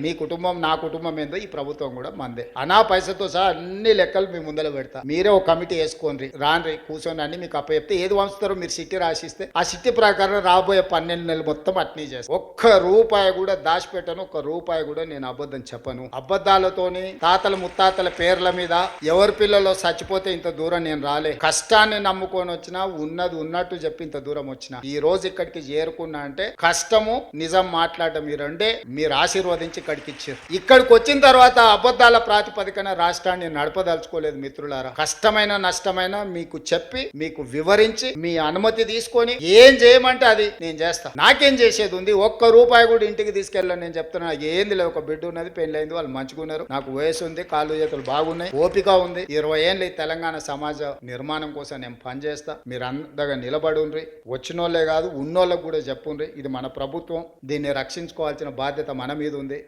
మీ కుటుంబం నా కుటుంబం ఏందో ఈ ప్రభుత్వం కూడా మందే. అనా పైసతో సహా అన్ని లెక్కలు మీ ముందర పెడతా. మీరే ఒక కమిటీ వేసుకోండి, రాండ్రి కూర్చొని అన్ని మీకు అప్పచెప్తే ఏది వంచుతారో మీరు సిట్టి రాసిస్తే ఆ సిట్టి ప్రకారం రాబోయే 12 నెలలు మొత్తం అట్నీ చేస్తాను. ఒక్క రూపాయి కూడా దాచిపెట్టను, ఒక్క రూపాయి కూడా నేను అబద్ధం చెప్పను. అబద్ధాలతోని తాతల ముత్తాతల పేర్ల మీద ఎవరి పిల్లలో చచ్చిపోతే ఇంత దూరం నేను రాలే. కష్టాన్ని నమ్ముకొని వచ్చినా ఉన్నది ఉన్నట్టు చెప్పి ఇంత దూరం వచ్చిన ఈ రోజు ఇక్కడికి చేరుకున్నా అంటే కష్టము నిజం మాట్లాడటం ఈ రెండే మీరు ఆశీర్వదించి ఇక్కడికి ఇచ్చారు. ఇక్కడికి వచ్చిన తర్వాత అబద్ధాల ప్రాతిపదికన రాష్ట్రాన్ని నడపదలుచుకోలేదు మిత్రులారా. కష్టమైన నష్టమైన మీకు చెప్పి మీకు వివరించి మీ అనుమతి తీసుకొని ఏం చేయమంటే అది నేను చేస్తా. నాకేం చేసేది ఉంది? ఒక్క రూపాయి కూడా ఇంటికి తీసుకెళ్ళాను. నేను చెప్తున్నా ఏంది లేదు, ఒక బిడ్డ ఉన్నది, పెళ్ళైంది, వాళ్ళు మంచుకున్నారు, నాకు వయసు ఉంది, కాళ్ళు చేతులు బాగున్నాయి, ఓపిక ఉంది, 20 ఏళ్ళు ఈ తెలంగాణ సమాజ నిర్మాణం కోసం నేను పనిచేస్తా. మీరు అందగా నిలబడుండ్రి. వచ్చినోళ్లే కాదు ఉన్నోళ్ళకు కూడా చెప్పుండ్రి. ఇది మన ప్రభుత్వం, దీన్ని రక్షించుకోవాల్సిన బాధ్యత మన మీద ఉంది.